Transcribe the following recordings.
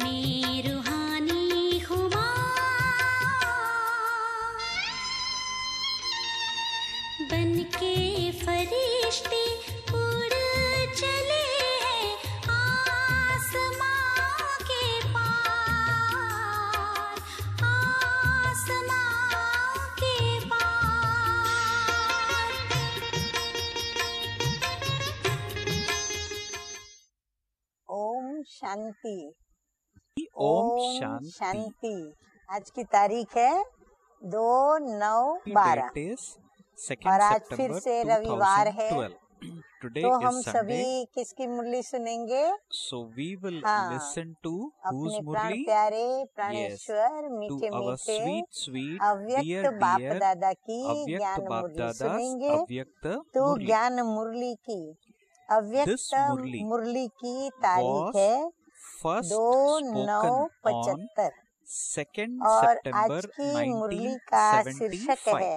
में रूहानी खुमार बनके फरिश्ते उड़ चले हैं आसमां के पार, आसमां के पार। ओम शांति। ओम शांति। आज की तारीख है 2/9/12 और आज फिर से रविवार है। तो हम सभी किसकी मुरली सुनेंगे? So we will listen to whose अपने प्राण Murli? प्यारे प्राणेश्वर मीठे To our मीठे sweet अव्यक्त बाप दादा की ज्ञान Baap मुरली Dada's सुनेंगे। Avyakt तो Murli. ज्ञान मुरली की अव्यक्त This Murli मुरली की तारीख was है First 2/9/75 2nd और September आज की मुरली का शीर्षक 1975. है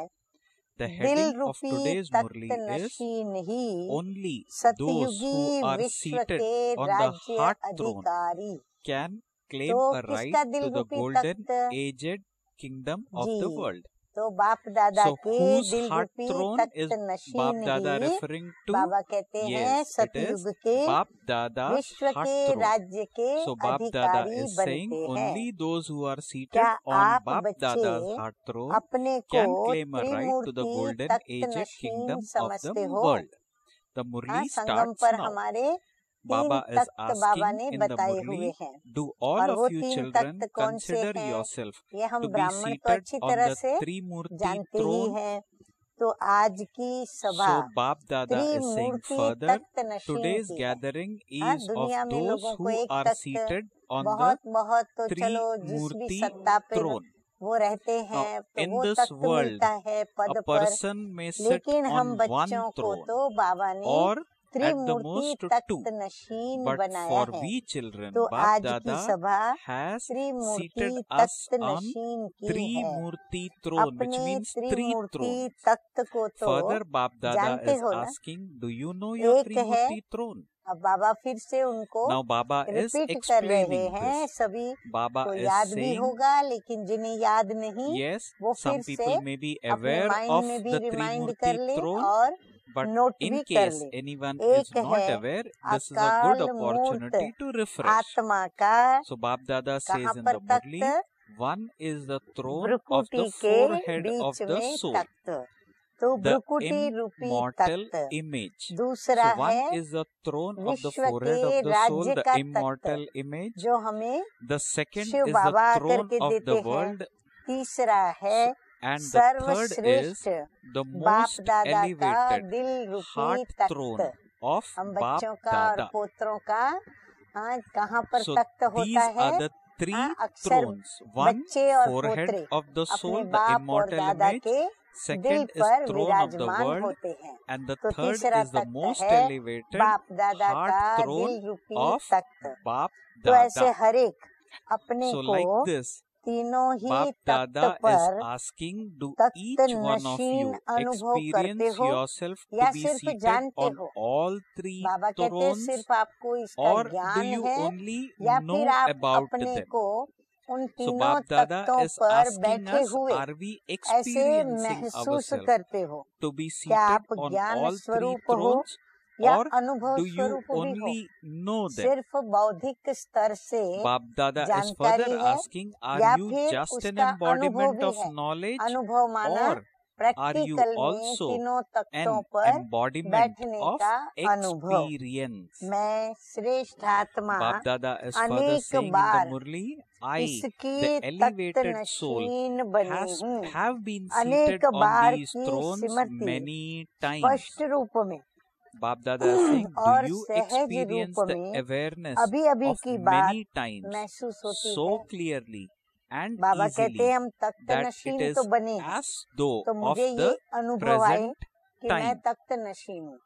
The दिल heading of रूपी today's Takht Murli is Nashin he Only those सतयुगी who are विश्व seated के on the राज्य heart throne अधिकारी। can claim तो a right किसका दिल to the रूपी golden Takht? aged kingdom of ji. the world. तो बाप दादा So के whose दिल heart रूपी throne Takht is Baap Nashin Dada he referring to? बाबा कहते हैं Yes, it सतयुग is के Baap Dada's विश्व heart के throne. राज्य के So Baap Dada अधिकारी is saying बनते हैं। only those who are seated क्या on आप Baap बच्चे Dada's heart throne अपने को can claim a right to the Trimurti golden Takht aged Nashin kingdom of the समझते हो? world. The हाँ, Murli संगम starts पर now. हमारे Baba तीन is तख्त बाबा asking ने in the बताए हुए Murli, हैं। do और all वो of you तीन children तख्त कौन से consider हैं? yourself ये हम to be ब्राह्मण तो seated अच्छी on तरह the से Trimurti जानते ही throne? हैं। तो आज की सभा So Baap Dada is saying Trimurti further, Takht Nashin today's की है। gathering हाँ, is of दुनिया में those लोगों को who एक are Takht seated on the बहुत तो चलो जिस भी Trimurti सत्ता पे throne. वो रहते हैं Now, तो in वो this तख्त world, मिलता है पद a पर। person may sit लेकिन हम on one बच्चों को throne तो बाबा ने or at the Trimurti most Takht two. Nashin But बनाया for है। we children, तो Baap आज की Dada सभा has Trimurti seated us Takht on नशीन की है। Trimurti throne, which अपने means three त्रिमूर्ति thrones. तख्त को तो Further, Baap Dada जानते is हो ना? asking, do you know your एक है, Trimurti throne? अब बाबा फिर से उनको Now Baba is रिपीट कर रहे explaining हैं। this. सभी Baba को is याद भी saying, होगा, लेकिन जिन्हें याद नहीं yes, वो some फिर से people may be अपने aware माइंड of में भी the रिमाइंड Trimurti कर ले throne, और but नोट in भी कर case ले। anyone is एक not है aware, this is a अकाल good मूर्त opportunity to refresh. आत्मा का So Baap Dada कहाँ says in पर the Murli, Takht? one is the throne of भ्रुकुटी the के forehead of बीच the में soul, तख्त, तो the भ्रुकुटी रूपी immortal तख्त। image. दूसरा So one है is the throne of the विश्व forehead के of the soul, राज्य the का immortal तख्त, image. जो हमें The second Shiv is Baba the throne करके of देते the हैं। world. तीसरा है And the third is सर्वश्रेष्ठ the बाप most दादा का elevated दिल रूपी heart throne तख्त। of हम Baap बच्चों का और Dada. पोत्रों का कहाँ पर So तख्त these होता है? are the three अक्सर thrones. One, बच्चे और forehead पोत्रे of the अपने soul, the बाप और immortal दादा image. के दिल Second is पर throne of the विराजमान world. होते हैं। And the तो third तीसरा is the तख्त most है elevated बाप दादा heart का throne दिल रूपी of तख्त। Baap तो ऐसे Dada. हर एक अपने So को like this, तीनों ही Baap तख्त Dada is पर asking, do Takht each one of Nashin you अनुभव करते experience हो yourself या to be सिर्फ seated जानते on हो? all three बाबा कहते हैं thrones, सिर्फ आपको इसका or do ज्ञान you है only या know फिर आप about अपने them? को उन So तीनों Baap Dada तख्तों is पर asking बैठे us, हुए are we ऐसे experiencing महसूस ourselves करते हो to be क्या seated आप on ज्ञान all three स्वरूप हो thrones, या or अनुभव do you स्वरूप भी हो? only know them? सिर्फ बौद्धिक स्तर से Baap Dada is जानकारी further है asking, या are you फिर just an उसका अनुभव embodiment भी of है? knowledge, अनुभव माना or are you प्रैक्टिकल में also तीनों an तख्तों पर embodiment बैठने of का अनुभव? experience? मैं श्रेष्ठ आत्मा Baap Dada is further अनेक saying in the bar Murli, I, इसकी the तख्त elevated soul, नशीन बनी हूँ। have been अनेक seated on बार these की thrones स्मृति many times. स्पष्ट रूप में Baap Dada is saying, do और you सहज experience रूप the में awareness अभी अभी of की बात many times महसूस होती so है? clearly and बाबा कहते easily हैं हम तख्त that it नशीन is तो बने हैं, as though तो of मुझे ये the अनुभव आए present कि मैं time? तख्त नशीन हूँ।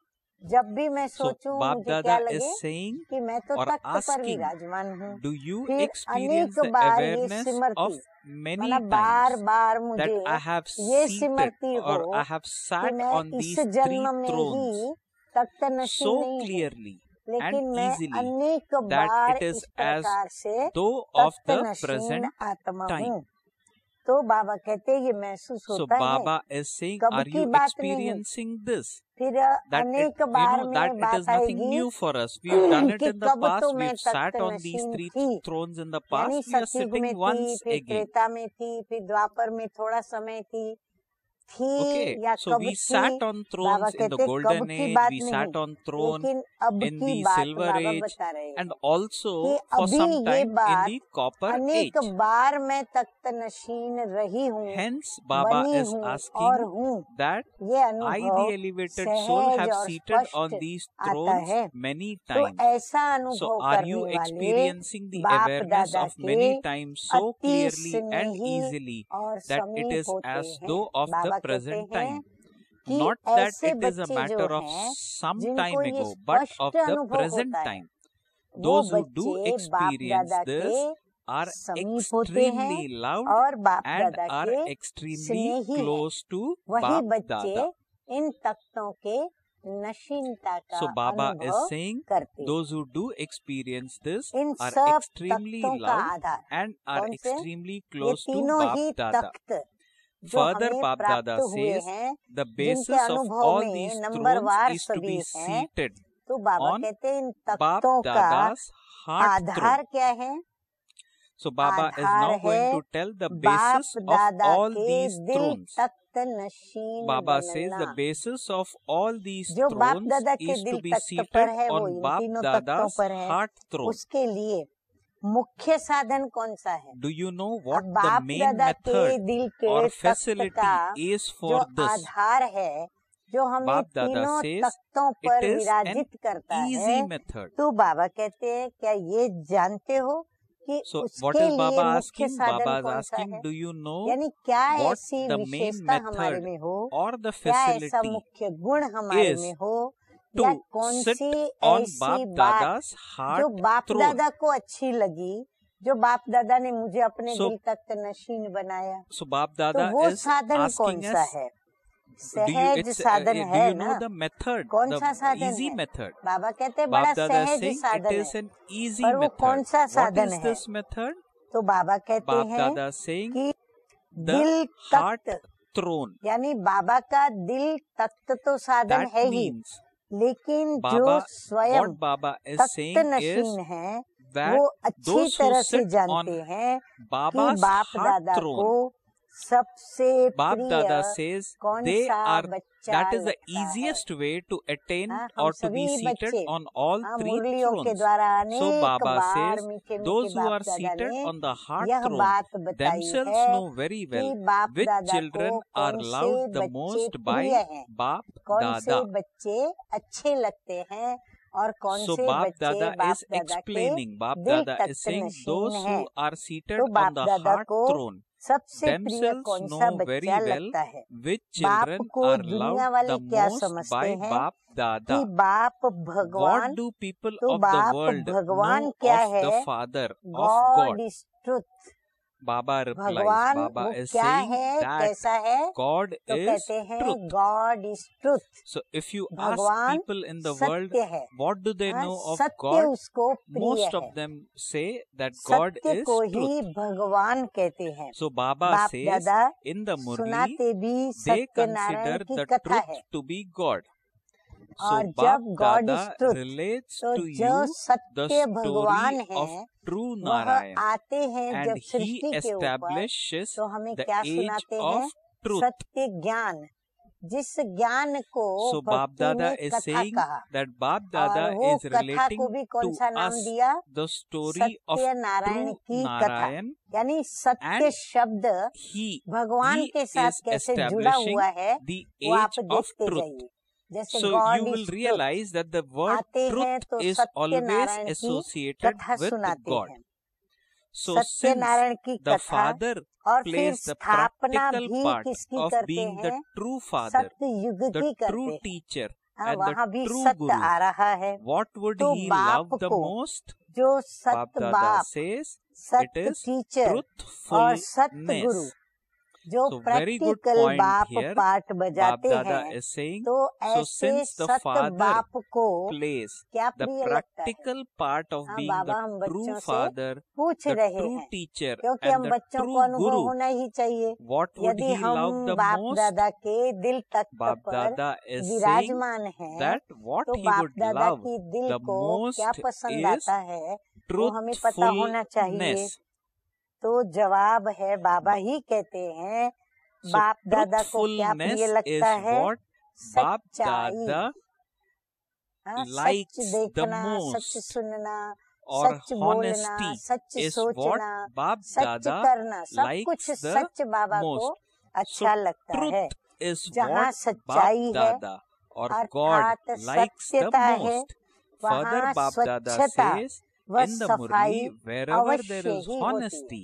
जब भी मैं So सोचूं Baap मुझे क्या Dada लगे is saying कि मैं तो or तख्त पर asking, विराजमान हूँ। do you फिर experience अनेक the बार ये awareness of स्मृति many मतलब बार times बार that मुझे I have ये seated स्मृति or हो I have कि sat मैं on इस these three जन्म में thrones ही तख्त नशीन so नहीं हूँ, clearly लेकिन मैं easily अनेक that बार it is इस प्रकार से though of Takht the Nashin present आत्मा time. हूँ। तो बाबा कहते हैं ये महसूस So होता है। Baba is saying, कब are की you बात नहीं। experiencing this? फिर That अनेक it, बार that में it is बात nothing आएगी new for us. We've done it कि in the कब past. तो मैं We've sat Takht on these Nashin three थी, thrones in the यानी past. We are सतयुग में sitting थी, once फिर again. त्रेता में थी, फिर द्वापर में थोड़ा समय थी Okay, या so कब we थी। sat on Baba thrones in the कहते कब golden की age. बात We नहीं, sat on throne लेकिन अब in की the बात silver बाबा age, बता रहे हैं and कि also for अभी some ये time in बात the copper अनेक age. बार मैं तख्त नशीन रही हूँ, Hence, Baba बनी is हूँ और asking हूँ। that ये I, अनुभव the elevated soul, सहज have और seated on स्पष्ट these आता thrones है। many तो times. ऐसा So, अनुभव are करने you वाले experiencing the बाप awareness दादा of many के times so अति clearly and स्नेही easily और that it समीप is होते as हैं। though of the बाबा कहते present हैं time? कि Not that ऐसे it is a बच्चे matter जो of हैं some जिनको time ये ago, but of स्पष्ट the अनुभव present होता है, time. वो Those who do बच्चे बाप experience दादा this के are समीप होते हैं extremely loud और बाप and दादा are के extremely स्नेही हैं। close to वही Bap बच्चे Dada. इन तख्तों के नशीनता का So Baba is अनुभव saying करते हैं। those who do experience this in are सब extremely तख्तों का loud आधार and are कौन से? extremely ये close to तीनों Bap ही Dada. तख्त जो Further, हमें Bap प्राप्त Dada हुए says हैं, the जिनके basis of अनुभव all में these नंबरवार thrones is to be सभी हैं। seated तो बाबा on कहते हैं इन Bap तख्तों का Dada's heart throne. आधार क्या है? So Baba is Aadhaar now going है to tell the बाप basis of दादा all के these दिल thrones. तख्त नशीन Baba says बनना। the basis of all these जो बाप thrones दादा के is दिल to be तख्त seated पर है वो on इन Bap तीनों तख्तों Dada's पर है। heart throne. उसके लिए मुख्य साधन कौन सा है? Do you know अब what the बाप main दादा के method दिल के or तख्त facility का is जो for this? आधार है, जो हमें Bap Dada तीनों says तख्तों it पर is an विराजित करता है। easy method. तो बाबा कहते हैं क्या ये जानते हो कि So what उसके is Baba लिए मुख्य asking? साधन Baba is कौन सा asking, है? do you know यानी क्या what ऐसी the main विशेषता हमारे method में हो or the क्या ऐसा facility मुख्य गुण हमारे is में हो to या कौन sit सी on ऐसी Bap बात Dada's जो heart बाप throne? दादा को अच्छी लगी, जो बाप दादा ने मुझे अपने So- दिल तख्त नशीन बनाया, So Bap तो Dada वो is साधन कौन asking सा us, है? do you, सहज साधन do है you know ना? the method, कौन the सा साधन easy है? method? बाबा कहते हैं बड़ा Bap Dada is सहज saying it साधन is है, an easy पर वो कौन method. सा What साधन is है? this method? तो बाबा कहते Bap हैं Dada is saying कि the दिल heart तख्त, throne. यानी बाबा का दिल तख्त तो साधन That है ही, means लेकिन जो Baba, स्वयं what Baba is Takht saying is नशीन है that वो अच्छी those who तरह से sit जानते on हैं कि Baba's बाप heart दादा throne, को सबसे Bap प्रिय Dada says कौन they सा are, बच्चा that is the लगता है। easiest way to attain हाँ, हम or to be सभी seated बच्चे on all three मुरलियों के thrones. द्वारा So अनेक Baba बार says मीठे those मीठे who बाप are दादा seated ने on the heart यह throne बात बताई themselves है know very कि well बाप which दादा children को are कौन से loved the बच्चे most by प्रिय हैं, Bap कौन से Dada. बच्चे अच्छे लगते हैं और कौन So से Bap बच्चे Dada बाप is दादा के explaining, Bap दिल Dada is Takht saying Nashin those है। who are seated तो on बाप the दादा heart को throne सबसे प्रिय themselves कौन सा know very बच्चा well लगता है। which बाप children को are दुनिया loved वाले the क्या most समझते by हैं Bap कि Dada. बाप What भगवान, do people तो of the बाप world भगवान know क्या of the है? Father of God God? Is truth. Baba replies, भगवान Baba वो is क्या saying है, that कैसा है? God तो is कहते हैं truth. God is truth. So if you ask भगवान people in the world, सत्य है। what do they हाँ, know of सत्य God? उसको प्रिय Most है। of them say that God सत्य is को ही truth. भगवान कहते हैं। So Baba बाप says दादा in the Murli, सुनाते भी they सत्यनारायण consider की the कथा truth है। to be God. So और Bap जब God is Dada truth, relates तो to जो you the सत्य भगवान story of है true वह Narayan, आते हैं and जब he सृष्टि के ऊपर, establishes तो हमें the क्या age सुनाते हैं? of truth. सत्य ज्ञान, जिस ज्ञान को So Bap भक्ति Dada ने is कथा saying कहा, that Bap और Dada वो is कथा relating को भी कौन to सा नाम us दिया? the story of Satya Narayan true की कथा, Narayan, यानी सत्य and शब्द he भगवान के साथ is कैसे जुड़ा establishing हुआ है the वो आप age of देखते truth. जाइए। जैसे So God you will is truth realize that the word आते हैं truth तो is सत्य always नारायण की associated कथा with सुनाते God. हैं। So सत्य since नारायण की the कथा Father और फिर plays the स्थापना practical भी part किसकी of करते being the हैं? true Father, सत्य युग the की true करते हैं। teacher, हाँ, and वहाँ the भी true सत्य Guru, आ रहा है। what would तो he बाप love the को most? जो Bap सत्य Dada बाप, says it सत्य is टीचर और सत्य गुरु truthfulness. जो So very good practical point बाप here. पाठ बजाते Bapdada हैं is saying, तो so ऐसे since the सत father बाप को plays क्या the प्रिय लगता है। practical part of हाँ being बाबा, the हम true बच्चों से father, पूछ the रहे true हैं teacher क्योंकि हम and the बच्चों को true अनुभव guru, होना ही चाहिए। what would यदि he love हम the बाप most? दादा के दिल तख्त पर Bapdada is saying विराजमान हैं that what तो he बाप would दादा love की दिल the को most क्या पसंद is आता है वो हमें पता होना चाहिए। truthfulness. तो जवाब है बाबा ही कहते हैं So बाप दादा को क्या प्रिय truthfulness is लगता है। what Bap सच्चाई, Dada हाँ, likes सच the देखना, most, सच सुनना, or सच बोलना, honesty सच is what सोचना, Bap सच Dada करना, सब likes कुछ the सच बाबा को most. अच्छा So लगता है। truth is जहाँ what सच्चाई Bap है Dada or God अर्थात likes the सत्यता है, most. Further, वहाँ Bap Dada स्वच्छता says व in the सफाई Murli, wherever there अवश्य is ही होती है। honesty,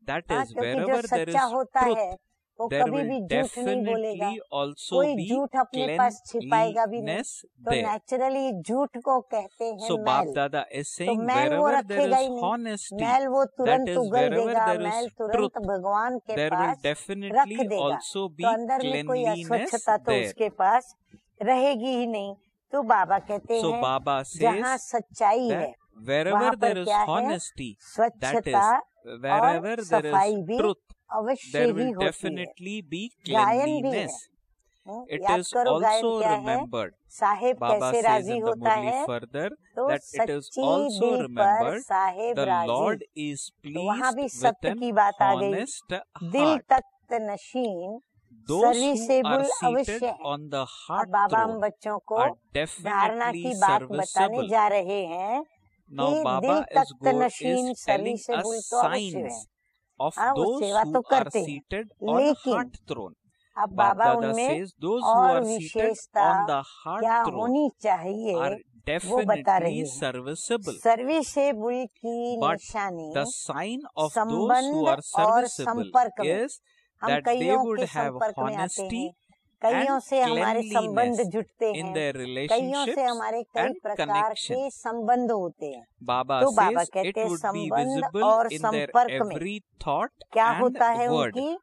that हाँ, is क्योंकि जो wherever there सच्चा is होता truth, है वो there कभी will भी झूठ नहीं बोलेगा। definitely also कोई be झूठ अपने पास छिपाएगा भी नहीं, cleanliness तो there. नेचुरली झूठ को कहते हैं So Bap mail. Dada is तो saying मैल वो wherever there रखेगा is ही नहीं, honesty, मैल वो that तुरंत is उगल wherever देगा, there मैल is तुरंत truth, भगवान के there will पास रख definitely देगा। also be तो अंदर में कोई cleanliness अस्वच्छता तो there. उसके पास रहेगी ही नहीं। तो बाबा कहते So हैं Baba जहाँ says सच्चाई that है wherever वहाँ पर there is क्या है, honesty, that स्वच्छता is wherever और there सफाई is भी truth, अवश्य there ही will होती है। definitely be गायन भी है, cleanliness. It याद is करो गायन also क्या है, remembered. साहेब Baba कैसे says राजी in the होता Murli है, further तो that it is सच्ची also दिल पर remembered साहेब the राजी। Lord is तो वहाँ भी pleased with सत्य an की बात आ गई। honest दिल heart. तख्त नशीन Those who are serviceable seated अवश्य है। on the अब heart बाबा हम throne बच्चों को are धारणा definitely की बात बताने serviceable. जा रहे हैं Now कि दिल Baba Takht is Nashin telling serviceable us तो अवश्य है। signs of हाँ, वो those सेवा who तो are करते हैं, seated on लेकिन heart throne. अब Bap बाबा Dada उनमें says those who और are seated विशेषता on the heart क्या throne होनी चाहिए are वो बता रहे definitely हैं। serviceable. सर्विसेबल की But निशानी the sign of those संबंध who are और serviceable संपर्क में, is हम that they कईयों would के have संपर्क में आते honesty हैं, कईयों and से हमारे संबंध cleanliness जुटते in हैं, their कईयों से relationships हमारे कई and प्रकार connection. के संबंध होते हैं। Baba तो बाबा says कहते it हैं would be संबंध visible और in their संपर्क में every thought क्या and होता है, word. उनकी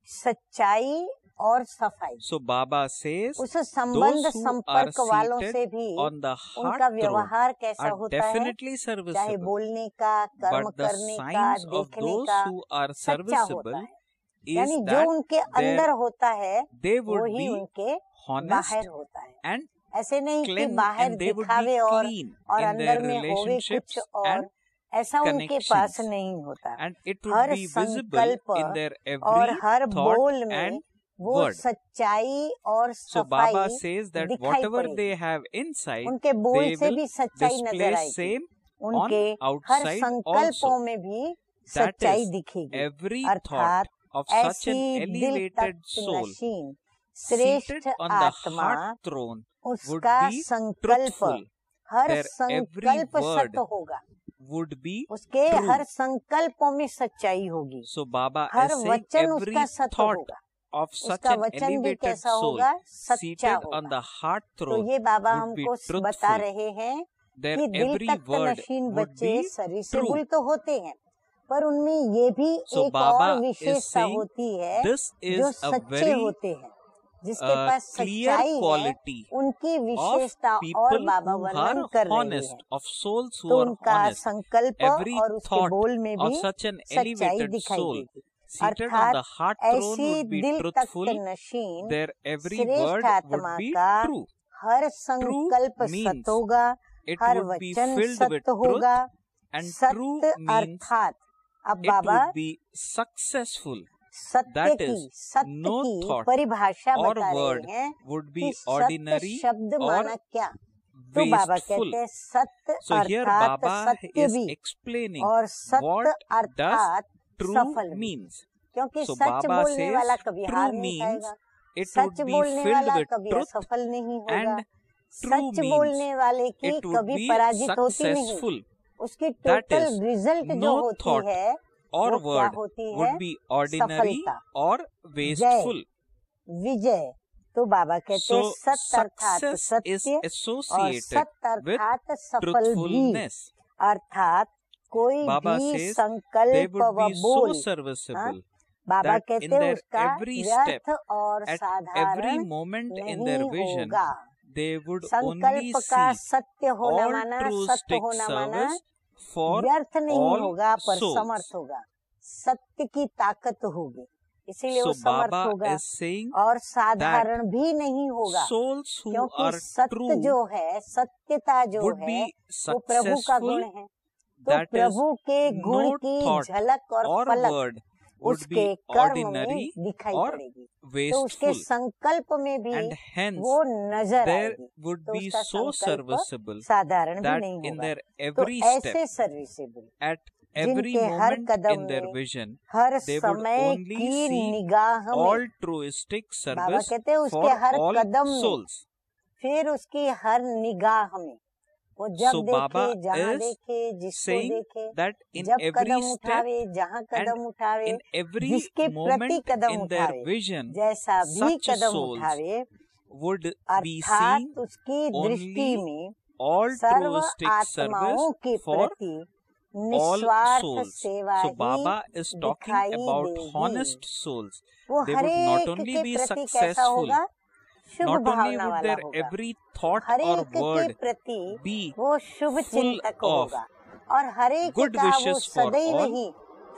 सच्चाई और सफाई। So Baba says उस संबंध those who are संपर्क वालों seated से भी on the heart उनका throne व्यवहार कैसा are होता है, definitely चाहे serviceable. बोलने का, कर्म But the करने का, signs of देखने those का who are सच्चा होता serviceable है। is यानी जो that उनके अंदर होता है they would वही be उनके honest बाहर होता है। and ऐसे नहीं कि clean बाहर and they would be दिखावे और clean और in their अंदर में होवे relationships कुछ और, and ऐसा उनके पास connections, नहीं होता। and it would her be visible संकल्प in their और every हर thought बोल में and वो word. सच्चाई और So Baba सफाई says that दिखाई whatever पड़ेगी। they have inside, उनके बोल they से will भी सच्चाई नजर display आएगी, same उनके on हर outside संकल्पों also. में भी That सच्चाई is, दिखेगी। every अर्थात thought of such ऐसी an दिल elevated तख्त soul नशीन seated श्रेष्ठ on the आत्मा heart throne would उसका be संकल्प truthful. हर Their every संकल्प word सत्य होगा, would be उसके true. हर संकल्पों में सच्चाई होगी, So Baba her is saying वचन every उसका सत्य thought होगा, of such उसका an वचन भी elevated कैसा soul होगा, सच्चा seated on होगा। the heart तो throne ये बाबा would be हमको बता truthful. रहे हैं Their कि दिल every Takht word Nashin would बच्चे be सर्विसेबल true. तो होते हैं, पर उनमें ये भी So एक Baba और is विशेषता saying होती है, this जो is a सच्चे very होते हैं, जिसके पास clear सच्चाई है, quality उनकी of विशेषता और people बाबा who वर्णन are कर रहे honest, हैं। of souls who तो are उनका honest. संकल्प Every और उसके thought बोल में of भी such an सच्चाई elevated दिखाई soul देगी। seated on अर्थात the heart throne ऐसी would be दिल तख्त truthful. नशीन Their every श्रेष्ठ word would आत्मा be का true. हर संकल्प means सत्य होगा, It हर would be वचन filled with सत्य truth, होगा। and true सत्य means अर्थात अब it Baba would be successful. सत्य That की is, सत्य no की thought परिभाषा or बता word रहे हैं would कि be सत्य ordinary शब्द or माना क्या। तो बाबा wasteful. कहते हैं सत्य So here अर्थात Baba सत्य is भी explaining और सत्य what does अर्थात true सफल भी, means. क्योंकि So सच Baba बोलने says वाला कभी true हार नहीं means खाएगा, it सच would be बोलने filled वाला with कभी truth, असफल नहीं होगा, and true सच means बोलने वाले की it would कभी be पराजित होती नहीं, successful. उसकी That टोटल is, रिजल्ट जो no होती thought है or वो क्या word होती है, would be ordinary सफलता, or wasteful. विजय। तो बाबा कहते हैं So सत्य अर्थात success is सत्य और associated सत्य with अर्थात सफल भी, truthfulness. अर्थात कोई Baba भी says they संकल्प would व be so बोल, serviceable. बाबा that कहते in हैं their उसका every step, व्यर्थ और at every साधारण moment in नहीं their vision, होगा। they would only संकल्प का see सत्य होना all माना, true सत्य stick होना माना service for व्यर्थ नहीं all होगा पर souls. समर्थ होगा, सत्य की ताकत होगी, इसीलिए वो So समर्थ Baba होगा। is saying और साधारण भी नहीं होगा, souls who क्योंकि are सत्य true जो है, सत्यता जो would है, be वो प्रभु का गुण successful, है। तो that is, प्रभु के गुण no की thought झलक और or पलक word would उसके be कर्म में ordinary दिखाई or पड़ेगी, तो उसके wasteful, संकल्प में भी and hence वो नजर there आएगी। would तो be उसका so संकल्प serviceable साधारण भी that नहीं in होगा। their तो every step, ऐसे सर्विसेबल at every जिनके हर moment कदम in their में, vision, हर they would समय only की see निगाह all में, truistic बाबा service कहते हैं for उसके हर all कदम में, souls. फिर उसकी हर निगाह में, वो जब So देखे, Baba जहाँ is देखे, जिसको saying देखे, that in जब every कदम step उठावे, जहाँ and कदम उठावे, in every जिसके प्रति moment कदम in their उठावे, vision, जैसा भी such कदम souls उठावे, would be अर्थात seeing उसकी दृष्टि only में all सर्व truistic आत्माओं service के for प्रति all निस्वार्थ souls. सेवा So he Baba is talking दिखाई about देगी। honest souls. वो They हर would not एक only के be प्रति कैसा successful, होगा, शुभ not only भावना would वाला their होगा, every thought हर or एक के word प्रति be वो शुभ full चिंतक of होगा, और हर एक good का वो wishes for सदैव all. He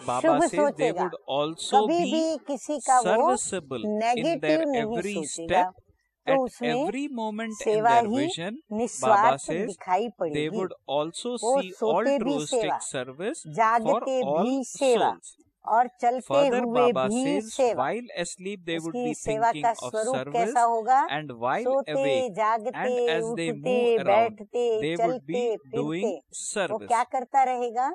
Baba Shubh says they सोचेगा, would also कभी be भी किसी का वो serviceable in their नेगेटिव नहीं every सोचेगा। step, तो at उसमें every moment in सेवा their ही vision. Baba निस्वार्थ says दिखाई they पड़ेगी। would also वो see all सोते भी सेवा, truistic service for जागते all भी सेवा, souls. और चलते Further, हुए Baba भी says सेवा। while asleep they would उसकी be सेवा thinking का of स्वरूप service, कैसा होगा, and while सोते, awake जागते, and as they उठते, move around बैठते, they would चलते, be फिरते, doing वो service. क्या करता रहेगा,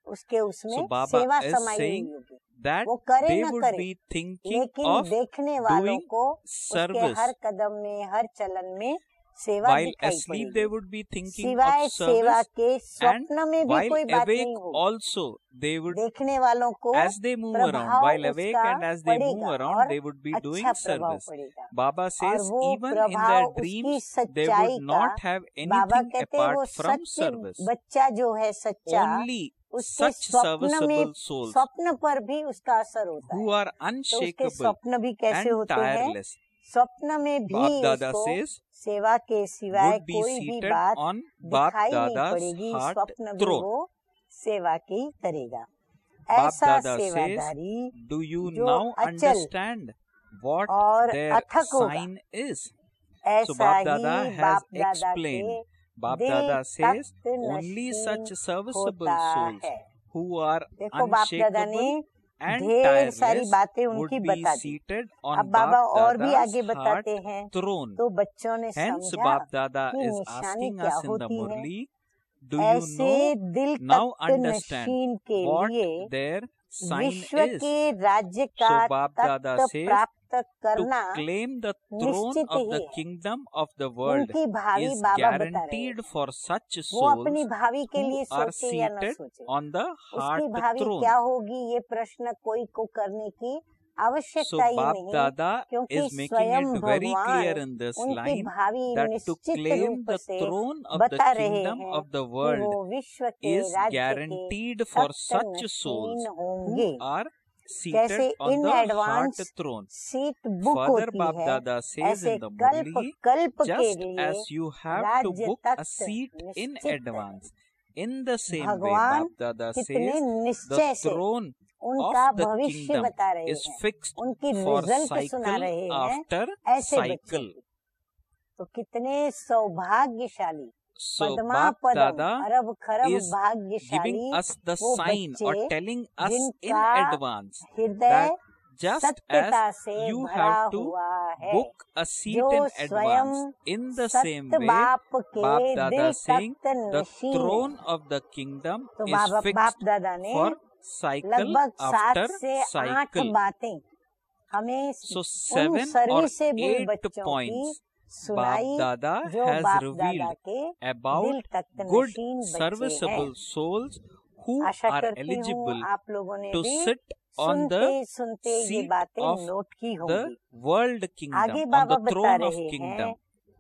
उसके उसमें So Baba सेवा is समाई हुई saying होगी। that वो करे they न would करे, be thinking लेकिन of देखने वालों doing को उसके service. हर कदम में, हर चलन में सेवा While दिखाई asleep they पड़ेगी। would be thinking सिवाय of सेवा service, के and स्वप्न में भी while कोई बात awake नहीं होगी। also they would, देखने वालों को as they move around, प्रभाव while awake उसका and as they move पड़ेगा around और they would be doing अच्छा प्रभाव service. पड़ेगा, Baba और says वो even in प्रभाव their उसकी dreams they सच्चाई would का, not have बाबा anything कहते हैं वो apart from सच्चे service. बच्चा जो है सच्चा, Only उसके such स्वप्न में, serviceable souls स्वप्न पर भी उसका असर होता who है। are तो उसके unshakable स्वप्न भी कैसे and होते हैं, tireless. स्वप्न में भी Bap Dada उसको says सेवा के सिवाय would be कोई भी seated बात on Bap दिखाई नहीं Dada's पड़ेगी, heart स्वप्न भी throne. वो सेवा की करेगा। Bap ऐसा Dada says, सेवादारी do you जो now अचल understand what और their अथक होगा, sign is? So ऐसा Bap ही Dada has बाप दादा explained. के Bap दिल Dada says तख्त only such नशीन serviceable होता souls है। who are देखो बाप दादा ने unshakable and ढेर सारी tireless बातें would उनकी be बता दी। seated अब on बाबा Bap और भी Dada's आगे heart बताते हैं, throne. तो बच्चों ने Hence समझा Bap Dada कि is निशानी asking क्या us in the होती है। Murli, do you ऐसे know दिल now तख्त understand नशीन के what लिए their sign विश्व is? के राज्य का So Bap Dada तख्त says प्राप्त to करना claim the throne निश्चित of ही the है। kingdom of the world उनकी भावी is बाबा बता रहे guaranteed हैं, for such वो अपनी souls भावी के who लिए are सोचे या न seated सोचे, on the उसकी heart भावी throne. क्या होगी ये प्रश्न कोई को करने की So आवश्यकता ही Bap नहीं, Dada क्योंकि is making स्वयं it very भगवान clear in this उनकी line भावी that to निश्चित claim रूप the से throne of the बता रहे kingdom हैं of the कि world वो विश्व के is राज्य के guaranteed for Takht such souls Nashin who होंगे। are जैसे seated on in the heart advance throne. Seat book Further, होती Bap है, Dada says ऐसे in the कल्प Murli, कल्प के just लिए as you have to राज्य book a Takht seat in निश्चित है। advance, in the same way, भगवान Bap Dada कितने says निश्चय the से throne उनका of the भविष्य kingdom बता रहे is हैं, fixed उनकी for रिजल्ट सुना cycle रहे हैं after ऐसे बच्चों cycle. की। तो कितने सौभाग्यशाली, So पद्मा Bap पदम Dada अरब खरब is giving भाग्यशाली us the वो sign or बच्चे telling us in जिनका advance हृदय that just सत्यता as से you भरा have to हुआ है, book a seat जो in स्वयं advance, in the same सत्य way, बाप के Bap Dada दिल saying तख्त the नशीन है। throne of the kingdom तो is बाप fixed दादा ने for cycle लगभग 7 after से 8 cycle. बातें हमें So उन 7 or सर्विसेबल 8 बच्चों की points सुनाई Bap Dada जो has बाप दादा revealed के दिल about तख्त good नशीन बच्चे हैं। serviceable souls who Asha are करती हूँ eligible आप लोगों ने to भी sit on सुनते the सुनते ये seat बातें of नोट की the होंगी। world kingdom, आगे on बाबा the बता throne of रहे kingdom हैं,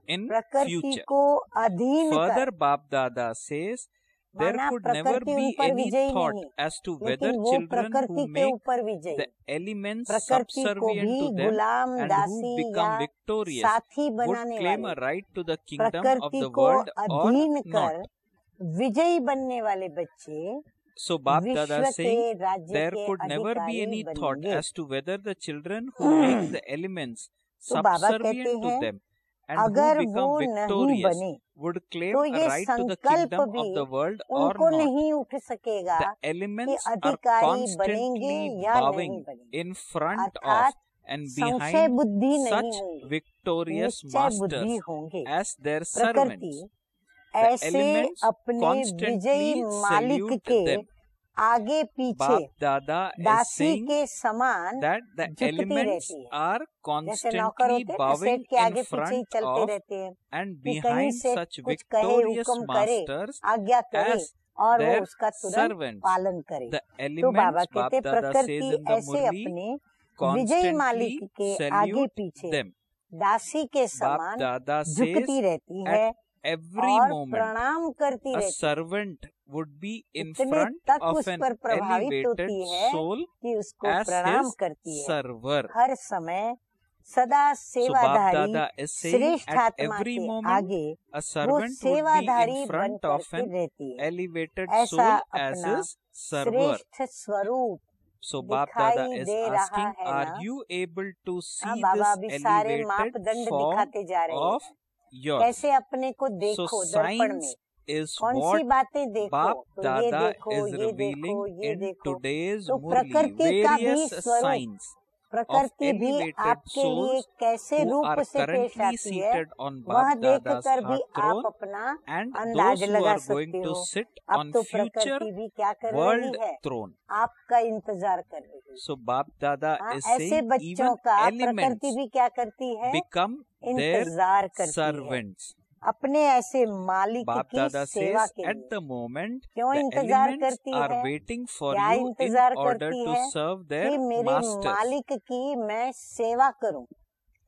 in प्रकृति future. को अधीन Further, कर Bap Dada says there माना could never प्रकृति be उन पर any विजयी thought नहीं, as to whether लेकिन वो children who प्रकृति के make ऊपर विजयी, the elements प्रकृति को subservient भी to them Ghulam, and who दासी या become victorious साथी would बनाने claim वाले, a right to the kingdom of प्रकृति the को world or अधीन not. कर विजयी बनने वाले बच्चे So Bap Dada विश्व saying के राज्य there के could never be अधिकारी any thought बनेंगे। as to whether the children who make the elements तो बाबा subservient कहते to हैं them and who अगर वो become नहीं victorious बने would claim तो a ये right to the संकल्प kingdom भी of the world or उनको not. नहीं उठ सकेगा The कि elements are अधिकारी बनेंगे constantly या नहीं bowing बनेंगे, in front of अर्थात and संशय behind बुद्धि नहीं such होंगे, victorious निश्चय बुद्धि masters होंगे। as their प्रकृति servants. The ऐसे elements अपने विजयी constantly मालिक salute के them. आगे पीछे Bap Dada is दासी saying के समान that the झुकती elements रहती है। are जैसे नौकर constantly होते हैं ना, bowing सेठ के in आगे पीछे ही front चलते of रहते हैं and कि कहीं behind से such कुछ कहे, victorious हुक्म करे, masters आज्ञा करे as और वो their उसका तुरंत servants. पालन करे। The तो बाबा elements, Bap कहते Dada says प्रकृति in the ऐसे Murli, अपने विजयी मालिक constantly के आगे salute पीछे them. दासी के Bap समान Dada झुकती says रहती है at every और moment प्रणाम करती a रहती है, servant would be in इतने front तक of उस an पर प्रभावित elevated होती है soul कि उसको as प्रणाम his करती है। server. हर समय सदा So Bap सेवाधारी Dada is saying श्रेष्ठ at आत्मा every के moment आगे a वो servant would be सेवाधारी in बन front of करके an रहती है। elevated ऐसा soul as अपना his server. श्रेष्ठ स्वरूप So Bap Dada दिखाई is दे रहा asking, है are ना? you able to हाँ see बाबा this अभी सारे elevated मापदंड form दिखाते जा रहे of हैं, yours? कैसे अपने को So देखो दर्पण में, science is कौन सी what बातें देखो, Bap तो ये Dada देखो, is ये revealing देखो, ये in देखो। today's तो Murli. प्रकृति का भी Various स्वरूप, signs of प्रकृति भी elevated आपके लिए souls कैसे who रूप are से पेश currently आती है, seated on वह Bap देख Dada's कर भी heart आप throne अपना and अंदाज those who लगा are going सकते to हो। sit अब on तो future प्रकृति भी क्या कर world रही है, throne. आपका इंतजार कर रही है। So Bap Dada हाँ, is ऐसे saying बच्चों even का elements प्रकृति भी क्या करती है, become their इंतजार करती है servants. अपने ऐसे मालिक Bap की Dada सेवा says के at लिए। the moment क्यों the इंतजार elements करती are है, waiting for क्या you in इंतजार order करती to है serve कि their मेरे masters. मालिक की मैं सेवा करूं,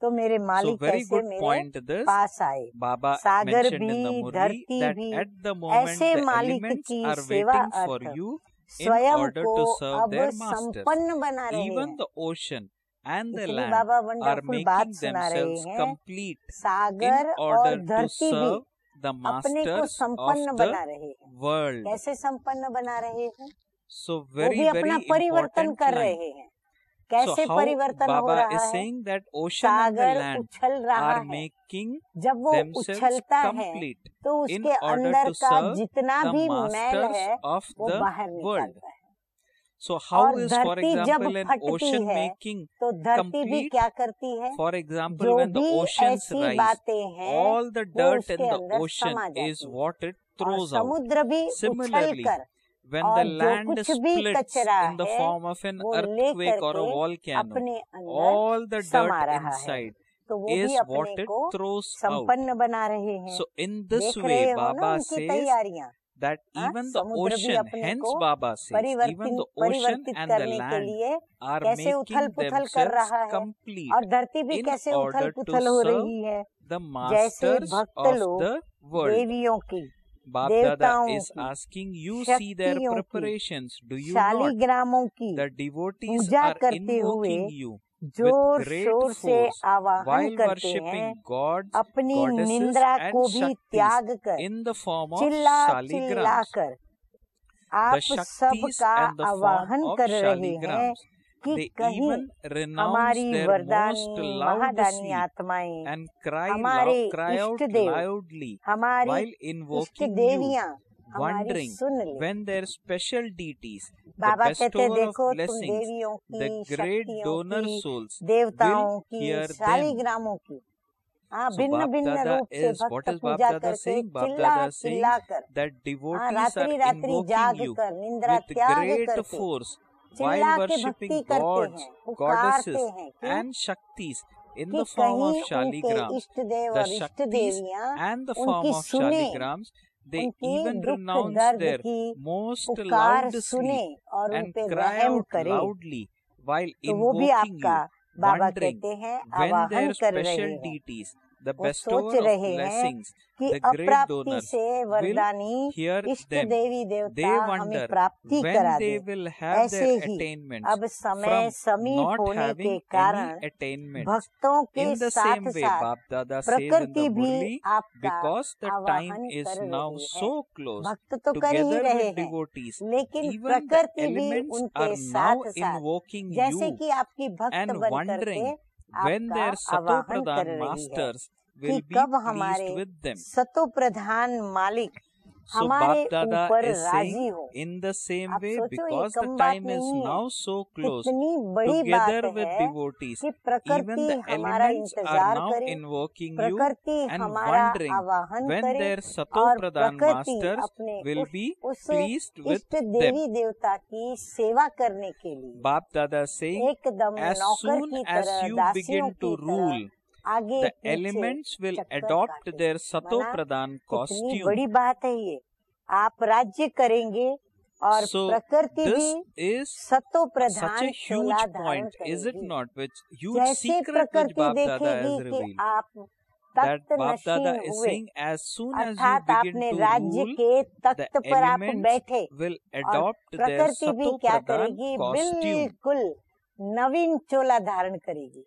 तो मेरे So मालिक very कैसे good मेरे point this. पास आए। Baba Sagar mentioned in the भी, Murli धरती that भी at the moment ऐसे the मालिक elements की are सेवा waiting for earth you in स्वयं order को to serve अब their masters. संपन्न बना रहे Even हैं। the ocean and the इतनी land बाबा are वंडरफुल बात making सुना रहे themselves हैं। complete in सागर order और to धरती भी serve the अपने को masters संपन्न of बना the रहे हैं। world. कैसे संपन्न बना रहे हैं, So वो very भी अपना very परिवर्तन important कर line. रहे हैं। So कैसे how परिवर्तन हो Baba रहा is है, saying that ocean and the Sagar land उछल रहा are है, making जब वो themselves उछलता है complete तो in उसके order अंदर to का serve जितना the भी मैल masters है of वो the बाहर world. निकलता है। So how और is, for धरती जब example, an फटती ocean है making तो धरती भी complete? क्या करती है, For example, जो when the भी oceans ऐसी rise, बातें हैं all the वो dirt उसके in the अंदर ocean समा is जाती है। what it और throws out. समुद्र भी उछल Similarly, कर when और the जो land कुछ भी splits कचरा in the है form of an वो ले earthquake or a करके volcano, अपने अंदर all the समा dirt रहा है, inside तो वो is भी what अपने it को throws out. संपन्न बना रहे हैं। So in this देख way, रहे हो ना Baba उनकी says तैयारियां, that हाँ? even the समुद्र भी ocean, अपने hence को Baba says, even the ocean परिवर्तित and the करने के land लिए are कैसे उथल making पुथल कर themselves रहा है, complete और धरती भी in कैसे उथल order to पुथल हो serve रही है, the जैसे masters भक्त of लोग the world. देवियों की, Bap Dada देवताओं is की, asking, you see their शक्तियों की, preparations, do you not? शालिग्रामों की The devotees पूजा are करते हुए invoking you जोर with great शोर से force आवाहन while करते worshipping हैं, gods, अपनी goddesses निंद्रा and को भी shaktis त्याग कर, in the form of चिल्ला shaligrams. कर The आप shaktis सबका and the form आवाहन of कर रहे हैं shaligrams. कि They कहीं even renounce हमारी their वरदानी most loud Mahadani sleep आत्माएं, and cry हमारे out इष्ट देव, loudly हमारी while इष्ट invoking you, देवियां हमारी wondering सुन ले। when their special deities, the बाबा कहते bestower of देखो तुम blessings, देवियों the की, great शक्तियों donor की, souls देवताओं will की, hear them. शालिग्रामों की, हाँ So भिन्न Bap भिन्न Dada रूप से is, what भक्त is Bap पूजा Dada करके saying? Bap चिल्ला Dada saying चिल्ला कर, that हाँ devotees रात्रि are रात्रि जाग invoking you कर, निंद्रा with त्याग great करके force चिल्ला while के भक्ति worshipping करते gods, हैं, पुकारते goddesses हैं, क्यों? and shaktis in कि the form of कहीं उनके shaligrams. इष्ट देव The और इष्ट shaktis देवियां and the form उनकी of सुने, shaligrams, they उनकी even दुख renounce दर्द their की most पुकार loud सुने sleep और उन and पे cry रहम out करे, loudly while तो वो भी invoking आपका you, बाबा wondering कहते हैं when आवाहन their कर रहे special हैं। deities, the वो सोच bestower of रहे हैं blessings, कि the great अप्राप्ति donors, से वरदानी hear इष्ट them. देवी They देवता हमें wonder प्राप्ति when करा they दे। will have ऐसे their ही attainments अब समय from समीप not होने के having any कारण attainments. भक्तों के In the साथ same way, साथ Bap Dada says in प्रकृति the भी Murli, आपका because the time आवाहन is कर now रही है। so close भक्त तो कर ही together रहे with हैं, devotees, लेकिन even the प्रकृति भी elements उनके are now साथ साथ invoking जैसे you कि आपकी भक्त and बन करके wondering when आपका their आवाहन कर Satopradhan रही है masters कि will be कब pleased हमारे with them. सतो प्रधान मालिक So हमारे Bap Dada ऊपर is राजी saying हो। in the same आप way, सोचो ये because the कम बात time is नहीं है, now so close कितनी बड़ी together बात with है devotees, कि even प्रकृति the हमारा elements are इंतजार now करे, invoking you प्रकृति and हमारा wondering आवाहन when करे their और Satopradhan प्रकृति masters अपने will be उस pleased with इष्ट them. देवी देवता की सेवा करने के लिए Bap Dada saying, एकदम as नौकर soon की as तरह, you दासियों begin to की तरह rule, आगे the पीछे elements will चक्कर adopt काटे। their माना Satopradhan कितनी costume. बड़ी बात है ये। आप राज्य करेंगे और So प्रकृति this भी is सतो such Pradhan a Chola huge धारण point, is it करेगी। not? Which huge जैसे secret which प्रकृति Bap Dada देखेगी has कि revealed. आप That Takht Bap Dada Nashin is हुए, saying, as soon as you अर्थात begin आपने to राज्य rule, के the तख्त पर आप elements बैठे will और adopt their प्रकृति भी क्या Satopradhan करेगी, costume. बिल्कुल नवीन चोला धारण करेगी।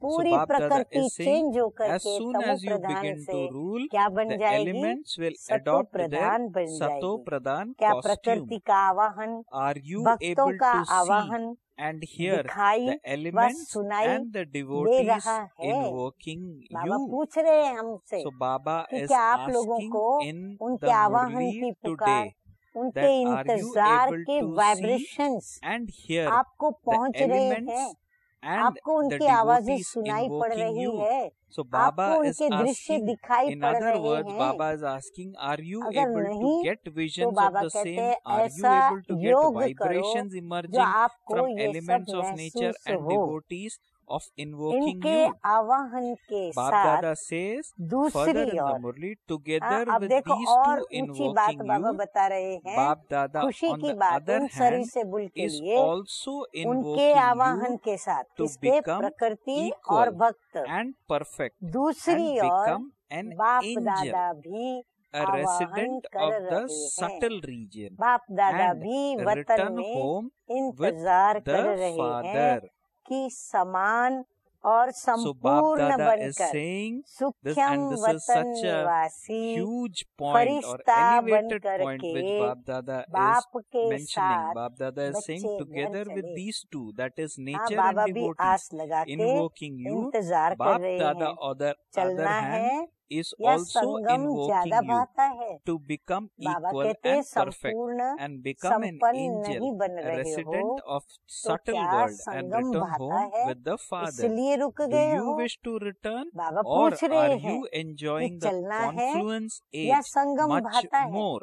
So पूरी Bap Dada प्रकृति is saying, चेंज होकर as के soon तमो as you प्रधान begin से to rule, क्या बन the जाएगी, elements will सतो adopt their प्रधान बन जाएगी। Satopradhan क्या costume. प्रकृति का आवाहन, Are you भक्तों able का to see आवाहन and hear दिखाई the व elements सुनाई and the दे devotees रहा है? invoking Baba you? पूछ रहे हैं हमसे So Baba कि is क्या आप लोगों asking को in उनके the आवाहन Murli की पुकार, today, उनके that are you इंतजार able के to see vibrations and hear आपको the पहुंच रहे हैं, elements and आपको the उनकी आवाजें devotees सुनाई पड़ invoking रही you? है, So आपको Baba is उनके दृश्य asking, दिखाई in पड़ other रहे words, हैं। Baba is asking, are you अगर able to नहीं get तो visions of बाबा the कहते same? हैं Are you ऐसा able to get योग करो vibrations जो emerging आपको from ये सब elements of nature महसूस and हो। devotees of invoking इनके you? आवाहन के Bap साथ Dada says further दूसरी in the और Murli, हाँ, together अब with देखो these और two ऊंची बात invoking बाबा you, बता रहे हैं, Bap Dada खुशी on की the बात other उन hand सरिसबुल के is लिए also उनके invoking आवाहन you के साथ to किसके, become प्रकृति equal और भक्त। and perfect दूसरी and ओर become an बाप angel, दादा भी a आवाहन resident कर of the रहे हैं। subtle region, बाप दादा and भी वतन return में home with इंतजार कर the रहे हैं Father. कि समान और So Bap संपूर्ण Dada is बनकर saying this, सुख्यम and this is वतन such a निवासी huge point or Firishta elevated बनकर point which के Bap Dada is बाप के mentioning. साथ Bap Dada is saying बच्चे घर together with चले। these two, that is हाँ, nature बाबा and भी devotees आस लगा के invoking you, इंतजार कर Bap रहे Dada हैं। on the चलना other hand है is या also संगम invoking ज्यादा you भाता है। to become बाबा equal कहते and perfect संपूर्ण and become an संपन्न angel, नहीं बन a रहे हो resident of तो subtle क्या world and संगम return भाता home है, with the Father. इसलिए रुक Do गए you हो? wish to return, Baba or पूछ रहे are हैं you enjoying कि the चलना है confluence या age संगम much भाता है। more?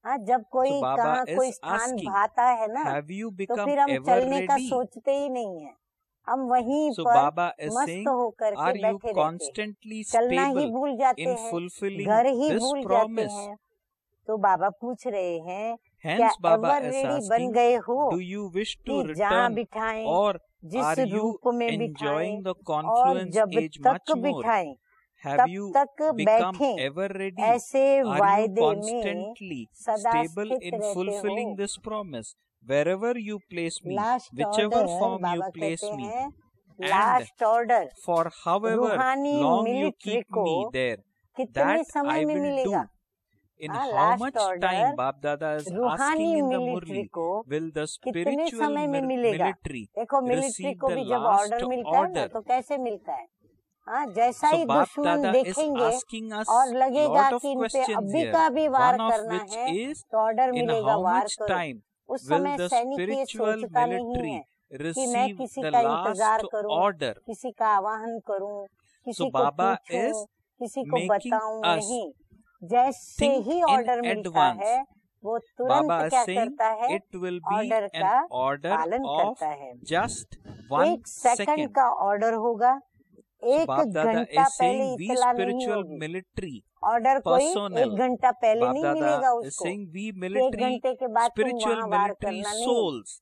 हाँ, जब कोई So Baba कहाँ कोई is स्थान asking, भाता है ना, have you तो become फिर हम ever चलने का ready? सोचते ही नहीं है, हम वहीं So पर Baba is मस्त saying, होकर के are you बैठे रहते हैं, constantly चलना ही stable भूल जाते in हैं, fulfilling घर ही this भूल जाते promise? हैं। तो बाबा पूछ रहे हैं, क्या Hence Baba ever is ready बन asking, गए हो do you wish to कि जहाँ return, बिठाएं, or जिस are you रूप में बिठाएं enjoying the और confluence जब age much तक more? बिठाएं Have तब you तक become बैठें, ever ready? ऐसे Are you वायदे में constantly सदा stable स्थित in रहते fulfilling हो। this promise? Wherever you place me, last whichever order form you Baba place कहते me, हैं, and last order for however रूहानी long you मिलिट्री keep को me there, कितने that समय I में will do. मिलेगा। In हाँ, how last much time, order Bap Dada is रूहानी asking in the military Murli, को will the कितने spiritual समय में मिलेगा। military देखो मिलिट्री receive को the भी जब last ऑर्डर मिलता है ना, order? तो कैसे मिलता है। हाँ, जैसा So ही Bap दुश्मन Dada is देखेंगे asking us और लगेगा lot of कि इन पे questions अभी here. का भी वार One of करना which है, is, तो ऑर्डर in मिलेगा, how वार much करो। time उस will समय the सैनिक ये spiritual सोचता नहीं military है कि मैं receive किसी the का इंतजार last करूं, order? किसी का आवाहन करूं, किसी So को Baba पूछूं, is किसी को making बताऊं, us नहीं। जैसे think ही in ऑर्डर मिलता advance. है वो तुरंत Baba is क्या saying करता है, it will be order an का order पालन of करता है। just 1 एक सेकंड second. का ऑर्डर होगा, So एक Bap Dada घंटा is पहले saying we इतला नहीं spiritual होगी। military ऑर्डर कोई personnel, एक घंटा पहले Bap नहीं Dada मिलेगा is उसको saying we कि एक military घंटे के बाद तुम spiritual वहाँ वार military करना, नहीं। souls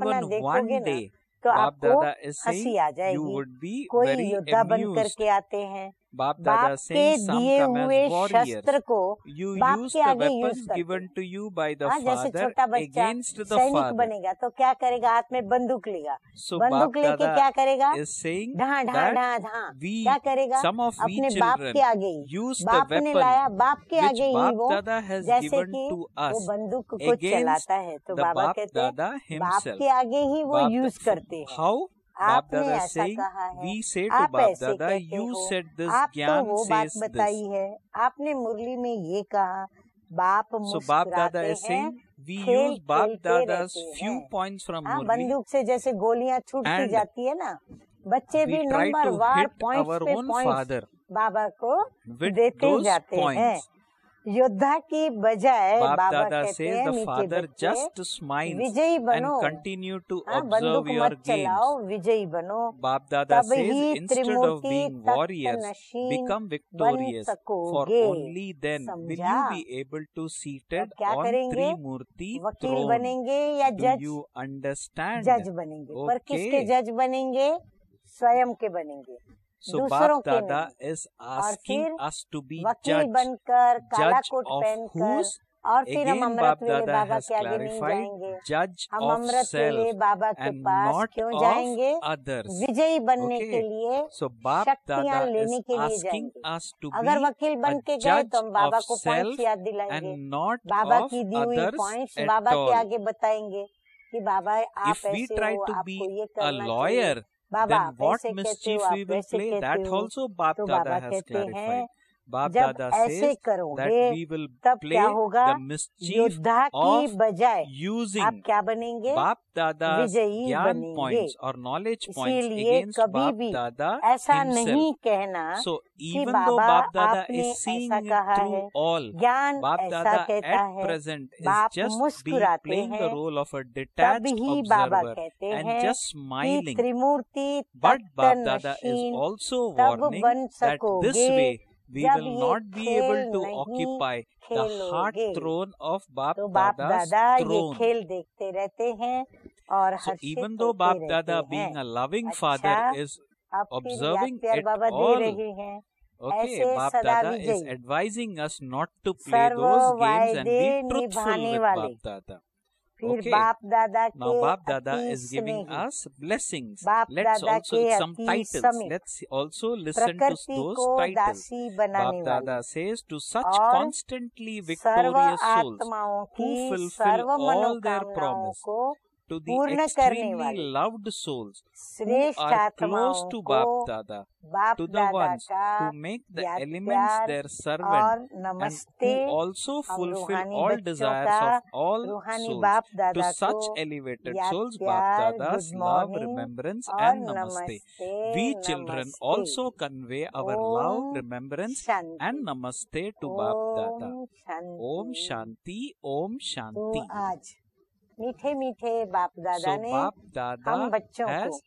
अपना even one देखोगे ना day, तो Bap आपको Dada is हंसी saying आ you जाएगी। would be कोई very योद्धा बन amused करके आते हैं, Bap बाप Dada के saying some दिए come हुए as warriors. शस्त्र को You बाप use के the आगे यूज weapons करते given हैं। to you by the हाँ, जैसे father छोटा बच्चा against the सैनिक father. बनेगा तो क्या करेगा, हाथ में बंदूक लेगा, So बंदूक Bap लेके Dada क्या करेगा, is saying ढा ढा that ढा ढा, we, क्या करेगा, some of we अपने बाप children के आगे ही, use the बाप ने weapon लाया, बाप के which आगे ही Bap वो Dada has जैसे given कि to वो us बंदूक को against चलाता है तो the बाबा Bap कहते हैं Dada बाप himself. के आगे ही वो Bap यूज Da- करते हैं। How? Bap आपने Dada ऐसा saying, कहा है, we say to आप Bap ऐसे Dada, कहते you हो, said this, आप तो Gyan वो बात says बताई this. है, आपने मुरली में ये कहा, बाप So Bap Dada मुस्कुराते is हैं, saying, we खेल use Bap खेलते Dada's रहते few हैं। points from हाँ, Murli बंदूक से जैसे गोलियां छूटती and जाती है ना, बच्चे we भी try number to war hit points our पे own पॉइंट्स father बाबा को with देते those जाते हैं। points. योद्धा की बजाय Bap बाबा Dada कहते says हैं the मीठे father बच्चे just smiles विजयी and बनो, continue to हाँ, observe बंदूक your मत चलाओ, games. विजयी बनो, Bap Dada तब says he instead of Trimurti being Takht warriors, Nashin become बन victorious. For सकोगे। only then will समझा? you be able to seated तब क्या on करेंगे, Trimurti वकील throne. बनेंगे या Do जज, you understand? जज बनेंगे, पर किसके Okay. जज बनेंगे, स्वयं के बनेंगे, So दूसरों Bap के Dada नहीं। is और asking फिर us to be वकील judge. बनकर काला Judge कोट of पहनकर whose? और फिर हम Again अमृत Bap वेले Dada बाबा has के आगे नहीं clarified, जाएंगे, judge हम of अमृत वेले self बाबा के and पास not क्यों of जाएंगे, others. विजयी बनने के Okay. लिए, So Bap शक्तियां Dada लेने is के लिए asking जाएंगे। us to अगर be वकील बन a के गए judge तो हम बाबा of को पॉइंट्स self याद दिलाएंगे, and not बाबा of की दी हुई others पॉइंट्स at बाबा के all. आगे बताएंगे कि बाबा आप If we ऐसे try हो, to आपको be ये a करना चाहिए, lawyer, बाबा then आप what ऐसे कहते mischief हो, we आप will वैसे play? कहते That हो, also Bap तो Dada बाबा has कहते हैं clarified. Bap जब Dada ऐसे says that करोगे we will तब play क्या होगा, the mischief योद्धा की of बजाय आप using क्या बनेंगे, Bap Dada's विजयी Gyan बनेंगे। points or knowledge points इसीलिए against कभी Bap भी Dada ऐसा himself. नहीं कहना So कि even though बाबा Bap Dada आपने is seeing ऐसा it कहा through है, all, ज्ञान Bap ऐसा Dada कहता at है, present is बाप just मुस्कुराते playing the हैं, role of a तब detached ही बाबा observer कहते and हैं just कि smiling. Trimurti But Takht Bap Dada is Nashin also तब warning बन that this सकोगे way we जब will ये not be खेल able to नहीं occupy the heart खेलोगे। throne of Bap तो बाप Dada's दादा ये throne. खेल देखते रहते हैं और So हर्षित even though होते Bap रहते Dada हैं। being a loving अच्छा, father is अब फिर याद observing प्यार it बाबा दे all, रहे हैं, okay, ऐसे Bap सदा Dada is विजयी, advising us not to play serve those games and वायदे be truthful निभाने with वाले। Bap Dada. फिर Okay. बाप दादा Now के Bap Dada अति is giving Snehi, us blessings. बाप Let's दादा also के some अति titles. समीप, Let's also listen to प्रकृति those को titles. दासी बनाने Bap वाले Dada says to such और constantly सर्व victorious souls आत्माओं who की fulfill serve all their मनोकामनाओं promise, को to the पूर्ण करने extremely वाले loved souls who श्रेष्ठ are close आत्माओं to को Bap Dada, बाप to the दादा ones का who make the याद elements प्यार their और servant and नमस्ते। who also हम fulfill रूहानी all बच्चों desires का of all रूहानी souls. बाप To दादा such को elevated याद souls, प्यार, Bap good Dada's love, morning remembrance और and namaste. नमस्ते We children नमस्ते। also convey our love, Om remembrance Shanti, and namaste to Bap Dada. Om Om Shanti. Shanti, Om तो Shanti. आज मीठे मीठे बाप दादा So ने Bap हम Dada बच्चों को has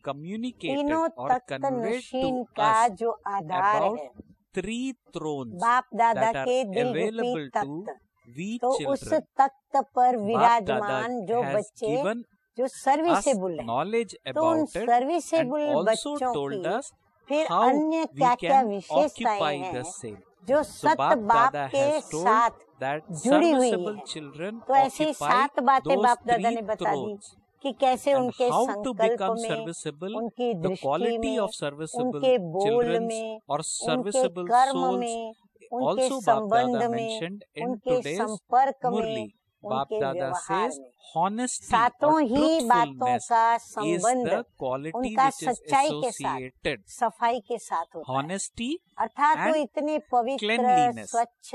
communicated तीनों or Takht conveyed Nashin to का us जो आधार about है, 3 thrones बाप दादा that are के दिल रूपी available to तख्त, we तो उस children. तख्त पर Bap विराजमान Dada जो has बच्चे given जो us सर्विसेबल हैं, knowledge तो उन about it and serviceable also बच्चों told की us फिर how अन्य we क्या क्या can विशेषताएं occupy हैं the same. जो So सत Bap बाप Dada के has told साथ that जुड़ी हुई serviceable है। children तो ऐसी occupy 7 बातें those बाप दादा 3 ने बता दी thrones. कि कैसे And उनके how to संकल्प become में, serviceable, उनकी the दृष्टि quality में, of serviceable उनके बोल children में, or उनके serviceable कर्म souls में, उनके also Bap संबंध Dada में, mentioned in उनके today's संपर्क Murli. में, Bap उनके Dada व्यवहार says में, honesty सातों or ही बातों truthfulness का is संबंध the quality उनका which is सच्चाई के साथ, associated. सफाई के साथ होता है, Honesty अर्थात वो and इतने पवित्र, cleanliness. स्वच्छ,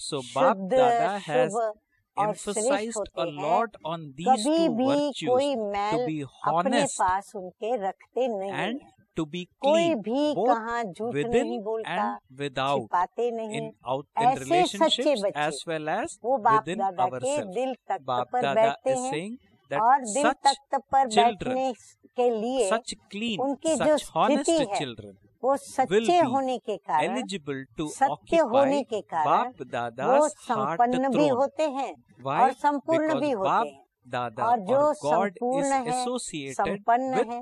So Bap शुद्ध, Dada has शुभ और श्रेष्ठ emphasized होते a हैं, lot on these कभी 2 भी virtues, कोई to मैल be अपने honest पास उनके रखते नहीं and हैं, to be कोई clean, भी both कहाँ झूठ within नहीं बोलता, and without, छिपाते नहीं, in ऐसे सच्चे relationships बच्चे as well as वो बाप within दादा के ourselves. दिल तख्त Bap पर Dada बैठते is हैं saying that और दिल such तख्त पर children, बैठने के लिए such clean, उनकी जो such honest स्थिति है children वो will सच्चे be होने के कारण, eligible to सत्य occupy होने के कारण Bap वो Dada's heart संपन्न भी throne. होते हैं Why? और संपूर्ण Because भी होते Bap हैं, Dada और जो or God is संपूर्ण है, associated संपन्न with है,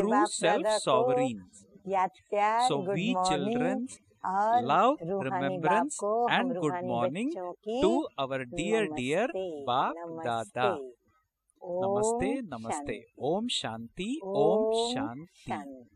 true बाप दादा को self-sovereigns. याद प्यार, So good we morning children और love, रूहानी बाप remembrance को हम and good रूहानी morning बच्चों की to our dear नमस्ते Baap Dada. नमस्ते। नमस्ते ओम नमस्ते। शांति। ओम शांति। ओम ओम शांति। शांति।